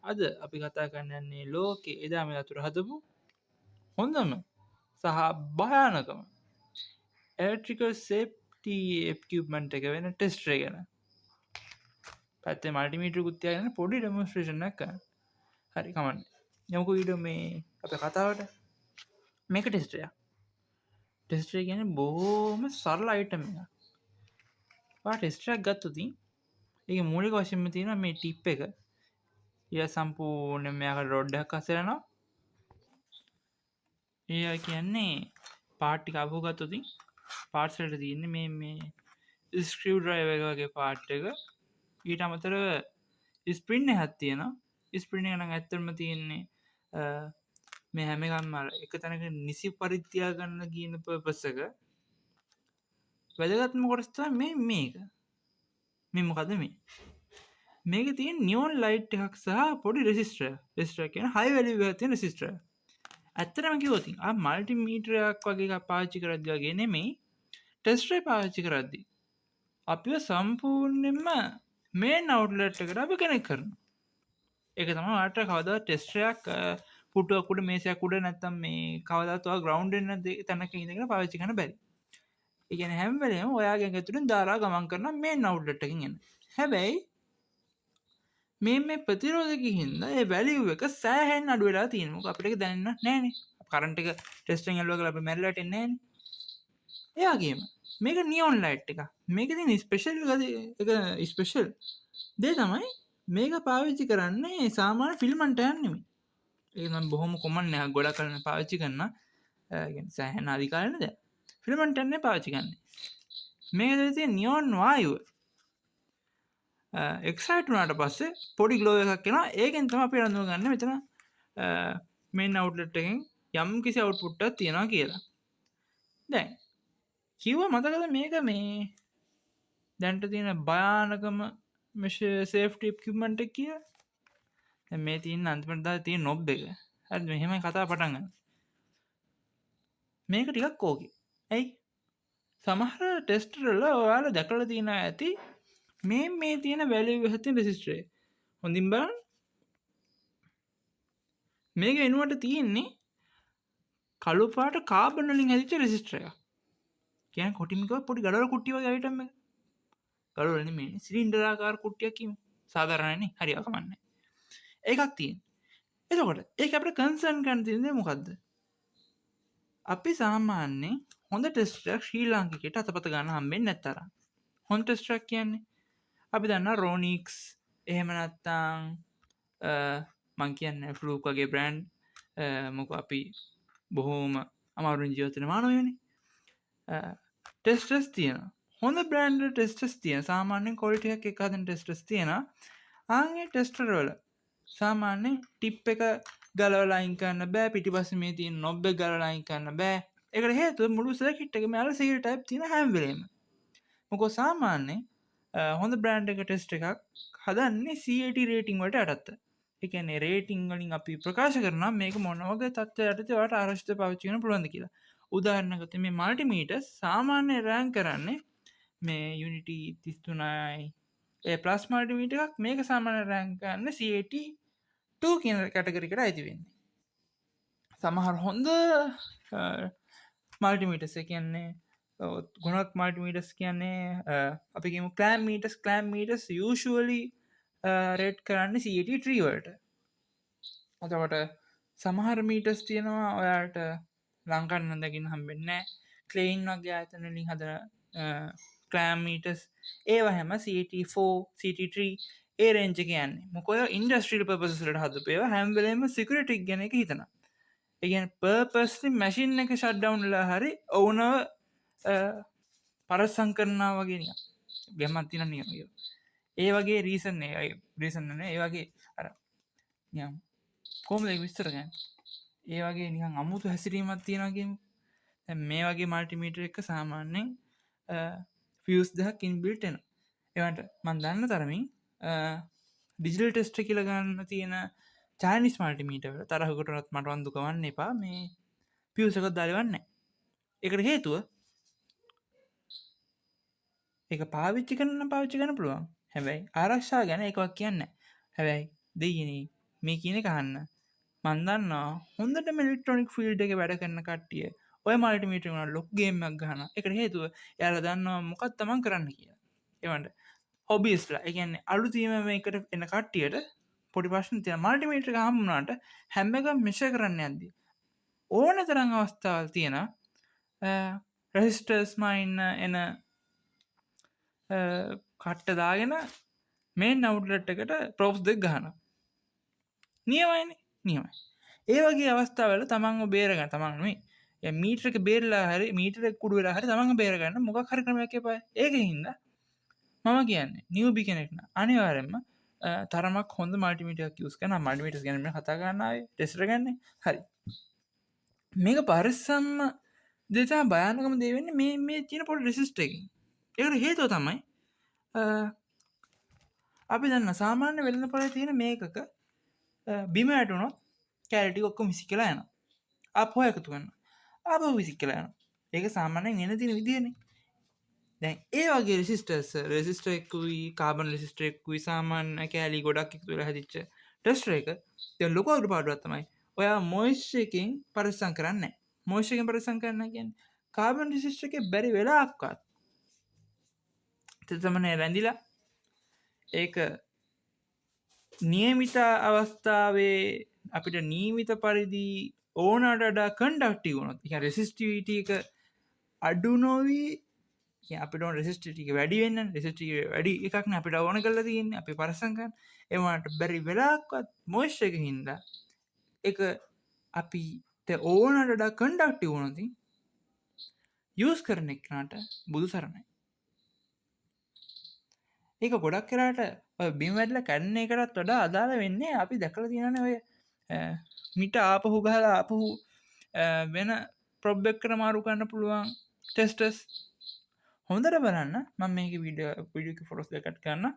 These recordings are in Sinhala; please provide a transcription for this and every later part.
අද අපි කතා කරන්න යන්නේ ලෝකේ එදා මේ අතුර හදපු හොඳම සහ භයානකම එලෙක්ට්‍රිකල් සේෆ්ටි එක්විප්මන්ට් එක වෙන ටෙස්ටර් එක ගැන. පැත්තේ මල්ටිමීටර් කුත් තියාගෙන පොඩි ඩෙමොන්ස්ට්‍රේෂන් එකක් කරන්න. හරි කමන්නේ. යමුකෝ ඊට මේ අපේ කතාවට මේක ටෙස්ටර් එකක්. ටෙස්ටර් එක කියන්නේ බොහොම සරල අයිටම් එකක්. ඔයා ටෙස්ටර් එකක් ගත්තොත් ඒකේ මූලික වශයෙන්ම තියෙනවා මේ ටිප් එක. ඊය සම්පූර්ණයෙන් මෙයාකට රොඩ් එකක් අස්සෙ යනවා. ඒ කියන්නේ පාර්ට් ටික අහුව ගත්තොත් පාර්ට්ස් වලට තියෙන්නේ මේ ස්ක්‍රියු ඩ්‍රයිවර් එක වගේ පාර්ට් එක. ඊට අමතරව ස්ප්‍රින් එකක් තියෙනවා. ස්ප්‍රින් එක නම් ඇත්තටම තියෙන්නේ මේ හැම එකක්ම එක තැනක නිසි පරිත්‍යා ගන්න කියන පර්පස් එක. වැදගත්ම කොටස තමයි මේක. මේ මොකද මේක තියෙන නියෝන් ලයිට් එකක් සහ පොඩි රෙසිස්ටර්. රෙසිස්ටර් කියන්නේ හයි වැලියු එකක් තියෙන රෙසිස්ටර්. ඇත්තටම කිව්වොත් මල්ටිමීටරයක් වගේ එකක් පාවිච්චි කරද්දී වගේ නෙමෙයි ටෙස්ටර් එක පාවිච්චි කරද්දී අපිව සම්පූර්ණයෙන්ම මේන් අවුට්ලට් එකට අපි කනෙක්ට් කරනවා. ඒක තමයි ඔයාලට කවදාවත් ටෙස්ටර් එකක් පුටුවක් උඩ මේසයක් උඩ නැත්තම් මේ කවදාවත් ඔයා ග්‍රවුන්ඩ් වෙන තැනක ඉඳගෙන පාවිච්චි කරන්න බැරි. ඒ කියන්නේ හැම වෙලේම ඔයාගේ ඇතුලෙන් දාලා ගමන් කරන මේන් අවුට්ලට් එකකින් එන. හැබැයි මේ ප්‍රතිරෝධකකින් හින්දා ඒ වැලියු එක සෑහෙන්න අඩු වෙලා තියෙනවා. මොකද අපිට ඒක දැනෙන්න නැහැනේ. කරන්ට් එක ටෙස්ටිං ඇල්ලුවා කියලා අපි මැරිලා හිටින්නේ නැහැනේ. ඒ වගේම මේක නියොන් ලයිට් එක. මේකේ තියෙන ස්පෙෂල් එක ස්පෙෂල් දේ තමයි මේක පාවිච්චි කරන්නේ සාමාන්‍ය ෆිල්මන්ට් එකක් නෙමෙයි. ඒක නම් බොහොම කොමන් එකක්. ගොඩක් කලින් පාවිච්චි කරන කියන්නේ සෑහෙන අධිකාලන දෙයක්. ෆිල්මන්ට් එකක් නේ පාවිච්චි කරන්නේ. මේකේ තියෙන නියොන් වායුව එක්සයිට් වුණාට පස්සේ පොඩි ග්ලෝ එකක් එනවා. ඒකෙන් තමයි අපි අඳුන ගන්න මෙතන මේන් අවුට්ලට් එකෙන් යම් කිසි අවුට්පුට් එකක් තියෙනවා කියලා. දැන් කිව්ව මතකද මේක මේ දැන්ට තියෙන භයානකම සේෆ්ටි ඉක්විප්මන්ට් එක කියලා? දැන් මේ තියෙන අන්තිමට දාලා තියෙන නොබ් එක. හරිද? මෙහෙමයි කතාව පටන් ගන්න. මේක ටිකක් ඕකේ. ඇයි? සමහර ටෙස්ටර් වල ඔයාලා දැකලා තියෙනවා ඇති මේ තියෙන වැලියු එක තියෙන රෙසිස්ටර් එක. හොඳින් බලන්න. මේක වෙනුවට තියෙන්නේ කළු පාට කාබන් වලින් හැදිච්ච රෙසිස්ටර් එකක්. කියන්නේ කොටිම කිව්වොත් පොඩි ගඩොල් කුට්ටිය වගේ අයිටම් එක. ගඩොල් නෙමෙයි සිලින්ඩරාකාර කුට්ටියක් කියමු. සාධාරණයි නේ. හරි අකමන්නේ. ඒකක් තියෙන. එතකොට ඒක අපිට කන්සර්න් කරන්න තියෙන දේ මොකද්ද? අපි සාමාන්‍යයෙන් හොඳ ටෙස්ටර් එකක් ශ්‍රී ලාංකිකයට අතපත ගන්න හම්බෙන්නේ නැත්තරම්. හොඳ ටෙස්ටර් එකක් කියන්නේ අපි දන්නා රෝනික්ස් එහෙම නැත්නම් මං කියන්නේ ෆ්ලූක් වගේ බ්‍රෑන්ඩ් මොකෝ අපි බොහෝම අමාරුවෙන් ජීවත් වෙන මානවයෝනේ. ටෙස්ටර්ස් තියෙනවා. හොඳ බ්‍රෑන්ඩ් ටෙස්ටර්ස් තියෙන. සාමාන්‍යයෙන් ක්වොලිටි එකක් එක හදන ටෙස්ටර්ස් තියෙනවා. ආන්ගේ ටෙස්ටර් වල සාමාන්‍යයෙන් ටිප් එක ගලවලා අයින් කරන්න බෑ. පිටිපස්සේ මේ තියෙන නොබ් එක ගලවලා අයින් කරන්න බෑ. ඒකට හේතුව මුළු සර්කිට් එකේම යාල සීල් ටයිප් තියෙන හැම වෙලේම. මොකද සාමාන්‍යයෙන් හොඳ බ්‍රෑන්ඩ් එක ටෙස්ට් එකක් හදන්නේ CAT රේටින් වලට යටත්ව. ඒ කියන්නේ රේටින් වලින් අපි ප්‍රකාශ කරනවා මේක මොන වගේ තත්ත්වයට යටතේ ඔයාලට ආරක්ෂිත පාවිච්චි කරන්න පුළුවන්ද කියලා. උදාහරණයකට මේ මල්ටිමීටර් සාමාන්‍ය රෑන්ක් කරන්නේ මේ යුනිටි 33යි ඒ ප්ලස් මල්ටිමීටර් එකක් මේක සාමාන්‍ය රෑන්ක් කරන්නේ CAT 2 කියන කැටගරි එකට අයිති වෙන්නේ. සමහර හොඳ මල්ටිමීටර්ස් ඒ කියන්නේ ගුණක් මල්ටිමීටර්ස් කියන්නේ අපි කියමු ක්ලෑම් මීටර්ස් යූෂුවලි රේට් කරන්නේ CAT 3 වලට. එතකොට සමහර මීටර්ස් තියෙනවා ඔයාලට ලංකාවේ නැදකින් හම්බෙන්නේ නැහැ. ක්ලේන් වගේ ආයතන වලින් හදන ක්ලෑම් මීටර්ස් ඒවා හැම CAT4 CAT3 ඒ රේන්ජ් එකේ යන්නේ. මොකද ඉන්ඩස්ට්‍රියල් පර්පසස් වලට හදපු ඒවා හැම වෙලේම සිකියුරිටි ගැන එක හිතනවා. ඒ කියන්නේ පර්පස්ලි මැෂින් එක ෂට් ඩවුන් වෙලා හරි ඕනව පරස්සම් කරනවා වගේ නිකන්. ගැම්මක් තියෙන නිකන් ඒක. ඒ වගේ රීසන් නේ ඒ වගේ අර නිකන් කොහොමද ඒක විස්තර කරන්නේ? ඒ වගේ නිකන් අමුතු හැසිරීමක් තියෙනවා කියමු. දැන් මේ වගේ මල්ටිමීටර් එක සාමාන්‍යයෙන් ෆියුස් දෙකක් ඉන්බිල්ට් එනවා. ඒවට මම දන්න තරමින් ඩිජිටල් ටෙස්ට් එක කියලා ගන්න තියෙන චයිනීස් මල්ටිමීටර් වල තරහකටවත් මට වන්දු කවන්න එපා මේ ෆියුස් එකක් දාලා ඉවන්නේ නැහැ. ඒකට හේතුව ඒක පාවිච්චි කරන්න පුළුවන්. හැබැයි ආරක්ෂා ගැන එකක් කියන්නේ නැහැ. හැබැයි දෙයියනේ මේ කියන කහන්න මන්දන්න හොඳට මිලිට්‍රොනික් ෆිල්ඩ් එක වැඩ කරන්න කට්ටිය ඔය මල්ටිමීටර වුණ ලොක් ගේමක් ගහන එකට හේතුව යාල දන්නවා මොකත් තමන් කරන්න කිය එවන්ට හොබිස්ලා එකන්නේ අලු තීම මේකට එන්න කට්ටියට පොඩි ප්‍රශ්න තිය මල්ටිමීටර හමුණට හැම්ම එක මිෂ කරන්න ඇද්දි ඕන තරං අවස්ථාවල් තියෙන රෙහිස්ටර්ස්මයින්න එන කට්ට දාගෙන මේ නවටලට් එකට ප්‍රෝස් දෙක් ගහන නියමයින නියමයි ඒ වගේ අවස්ථාවල තමන්ව බේරගන්න තමන්නේ මීට්‍රක බේරලා හරි මීටර කුඩුවලා හරි තමන් බේරගන්න මොක කරකමයක් එපා ඒක හින්ද මම කියන්නේ නියවබි කෙනෙක්න අනිවාරෙන්ම තරමක් හොඳ මල්ටිමිටක් යස් කන මල්ටිමිට ගැනීම කතාගන්නාව ටෙස්ටරගන්න හරි මේක පරිස්සම්ම දෙතා භයානකම දේවෙන්න මේ චීන පොට රෙසිස්ට එක ඒකට හේතුව තමයි අපි දන්න සාමාන්‍ය වෙලන්න පල තියෙන මේකක බිම ඇටුනොත් කෑරටි ඔක්කොම විසි කලා යන අප හෝ එකතු කන්න අප විසි කලා යන ඒක සාමානයෙන් එන තින විදින දැන් ඒ වගේ රෙසිස්ටර්ස් රෙසිස්ටරෙක්කුයි කාබන් රෙසිස්ටරෙක්කුයි සාමාන්‍ය කෑලි ගොඩක් තුළ හැදිච්ච ටෙස්ටර එක ලොකවුට පාඩුවත්තමයි ඔයා මොයිශ්‍යකින් පරිස්සං කරන්න මෝෂයකෙන් පරිසං කරන්න කියෙන් කාබන් රිසිස්ට එක බැරි වෙලාක්වත් තෙතමනය රැඳිලා ඒක නියමිත අවස්ථාවේ අපිට නීමිත පරිදි ඕනටඩා කන්ඩක්ටි වුණොත් එක රෙසිස්ටිවිට එක අඩු නොවී අපිට රෙසිස්ටික වැඩිවෙන්න රෙසිස්ටික වැඩි එකක්න අපිට ඕන කල තියන්න අපි පරසංකන් එමට බැරි වෙලාක්වත් මෝෂ්‍යක හින්ද එක අපි ඕනටඩා කන්ඩක්ටි වුණති යස් කරන එක්නට බුදු සරණයි ඒක ගොඩක් කරට බිම් වැඩල කැන්න එකටත් වඩා අදාළ වෙන්නේ අපි දැකල තියන ඔය මිට ආපහු ගහලා අපහු වෙන ප්‍රොබ්බෙක් කර මාරු කන්න පුළුවන් ටෙස්ටස් හොඳට බලන්න මම මේක විඩියක ෆොටස් එකට් කරන්න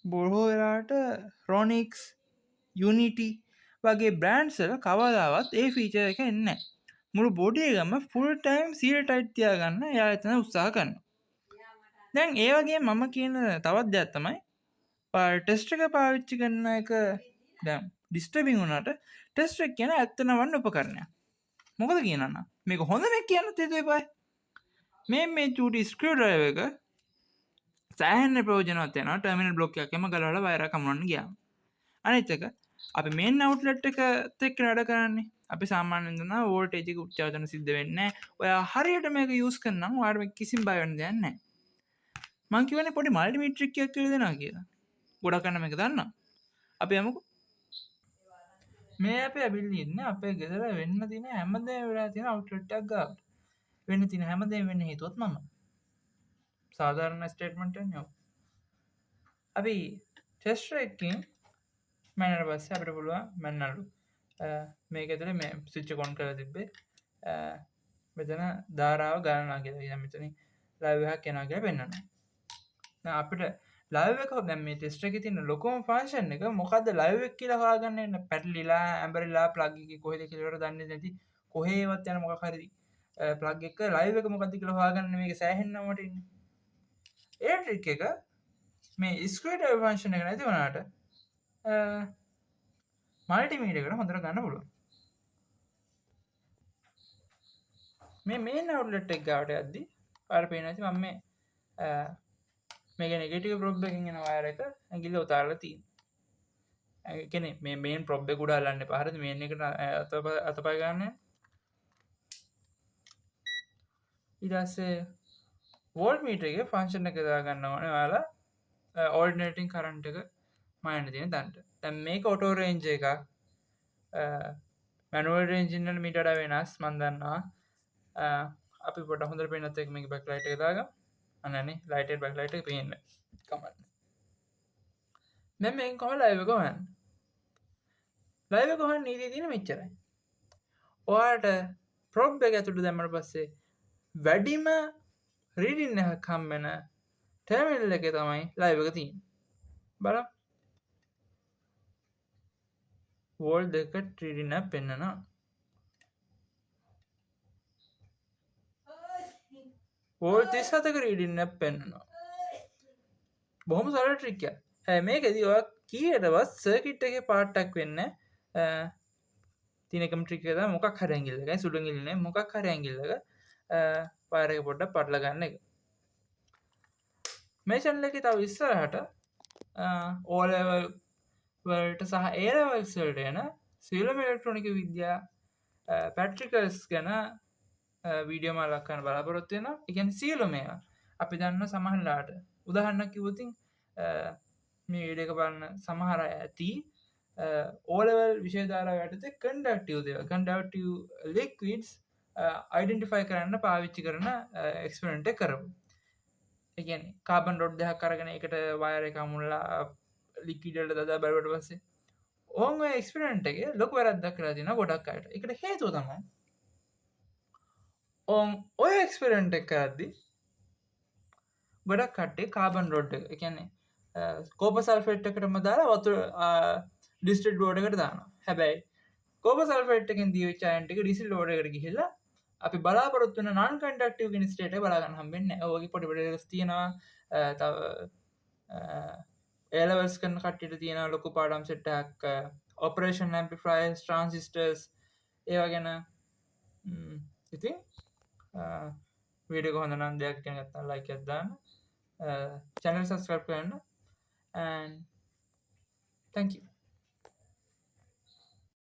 බොහෝ වෙලාට රෝනික්ස් යුනිටි වගේ බ්‍රන්ඩ්සල කවදාවත් ඒ ෆීච එක එන්න මුළු බොඩියගම ෆුල් ටයිම් සිල් ටයිට් තියාගන්න යාතන උත්සාහ කරන්න දැන් ඒ වගේ මම කියන තවත් දෙයක් තමයි ටෙස්ට එක පාවිච්චි කරන්න එක දැම් ඩිස්ටබිං වුණට ටෙස්ටක් කියන ඇත්තන වන්න උපකරණය මොකද කියන්න මේක හොඳම කියන්න තේදේ පයි මේ චූටි ස්ක්‍රඩ එක සෑහන ප්‍රෝජනවතයන ටර්මිනල් බ්ලොක්යක්ම ගලල වයර කමුණන්න ගිය අනිත්තක අපි මේ නවට්ලට් එක තෙක් නඩ කරන්නේ අපි සාමාන්‍යදන ෝල්ට ඒජික උච්චාතන සිද්ධ වෙන්න ඔය හරියට මේක යස් කරන්නම් වාර්ම කිසිම් බයවන්න දෙන්න මංකිවන පොඩි මල්ටිමිට්‍රික්යක් කර දෙෙන කියලා ගොඩ කන්නම එක දන්න අපි යමකු මේ අප ඇබිල් ඉන්න අපේ ගෙදර වෙන්න තින හැමදේ වෙලා තින අවට්ටක් ගාව වෙන්න තින හැමදේ වෙන්න හිතුවත් මම සාධාරණ ස්ටේට්මට යෝ අපි ටෙස්ටරකින් මැනට පස්ස අපට පුළුව මැන්නලු මේක ඇතුළ මේ සිච්ච කොන් කර තිබ්බේ මෙතන ධාරාව ගණනා කියලා මෙතන ලයිවහක් කෙනා කියලා පෙන්න්නන අපිට ලයිවක දැම ටෙස්ට එක තින ලොකම පාශන් එක මොකද ලයිවක් කියලා හාගන්න පැටලිලා ඇම්බරිලා ප්ලග්ගි කොහෙද කියලට දන්න නැති කොහේවත් යන මොක හරි ප්ලග් එක ලයිවක මොකද කියල හාගන්න මේක සෑහෙන්නමට ඒ ට්‍රික් එක මේ ස්කේට වංශන එක නැති වනාට මල්ටිමීඩකට හොඳර ගන්න පුළුව මේ නවටලට් එක් ගාවට ඇද්දි අර පේනති මම මේක නෙගටිව ප්‍රොබ් එකගෙන වාර එක ඇගිල්ල උතාරල තිී කෙනෙ මේ මේන් ප්‍රොබ්බ කුඩා ලන්න පහරද මේ එකට අතපා ගන්න ඉදස්සේ වෝල් මීටගේ ෆංශන එක දාගන්න ඕන යාලා ඕඩනටින් කරන්ට එක මයන තියෙන දන්ට තැම් මේක ඔටෝ රේන්ජ එක මැනුවල් රේජිනල් මිටඩ වෙනස් මන්දන්නවා අපි පොට හොඳ පෙනත්තෙක් මේ බැක්ලයිට දාග අනනේ ලයිට බැක්ලයිට පේන්න කමන්න මෙ මේ කොම ලයිවකොහන් ලයිවකොහන් නීති තින මෙච්චරයි ඔයාට ප්‍රොබ් එක ඇතුට දැමට පස්සේ වැඩිම රීඩින්න කම්බෙන ටර්මිල් එක තමයි ලයිවක තින් බල වෝල් දෙක ට්‍රීඩින පෙන්න්නනවා ඕල් 37ක රීඩින්න පෙන්න්නවා බොහොම සල ට්‍රික්ය හැ මේ ඇති ඔක් කීයටවත් සර්කිට් එක පාට්ටක් වෙන්න තිනකම ට්‍රික මොකක් හර ඇගිල්ලක සුඩගිල්න මොකක් හර ඇගිල්ලක පාරක පොඩ්ඩ පටල ගන්න එක මේ චන්ලක තව විස්සරහට ඕලවල් වලට සහ ඒරවල්සල්ට යන සිලම ඉලෙක්ට්‍රොනික විද්‍යා පැට්‍රිකස් ගැන වීඩියෝ මලක්කන්න බලාපොරොත්වයෙන එකන් සියලුමය අපි දන්න සමහල්ලාට උදහන්නක් කිවතින් මේ විඩක බලන්න සමහර ඇති ඕලවල් විශේධාරයට කන්ඩක්ටව දෙව කන්ඩක්ටව ලෙක්විඩස් අයිඩෙන්ටිෆයි කරන්න පාවිච්චි කරන එක්ස්පරන්ට කරමු එකන කාබන් රොඩ් දෙයක් කරගෙන එකට වායර එක මුල්ලා ලිකිඩට දදා බැවට පස්සේ ඕම එක්ස්පරන්ට එක ලොක වැරද්දක් කලා තින ගොඩක් අයට එකට හේතු තමයි ඕම් ඔය එක්ස්පරන්ට් එක ඇද්දි ගොඩක් කට්ටේ කාබන් රොඩ් එකන්නේ කෝප සල්ෆෙට් එකටම දාලා වතු ඩිස්ට්‍රට් බෝඩකට දාන හැබැයි කෝප සල්ෆෙට් එකෙන් දීවිචායන්ටක ඩිසිල් ෝඩකට ගිහිල්ලා අපි බලාපොරත්තුන නන් කන්ටක්ටව නිස්ටේට බලාගන්න හම්බෙන්න ඔගේ පොඩිපට තියෙනවා ඒලවස් කන කට්ට තියෙන ලොකු පාඩම් සෙට්ටක් ඔපරේෂන් ඇම්පිෆයිස් ට්‍රන්සිිස්ටර්ස් ඒවා ගැන ඉතින් වීඩියෝ හොඳ නම් දෙයක් ගත්තා ලයික් ඇත්දාන්න channel subscribe කරන්න and thank you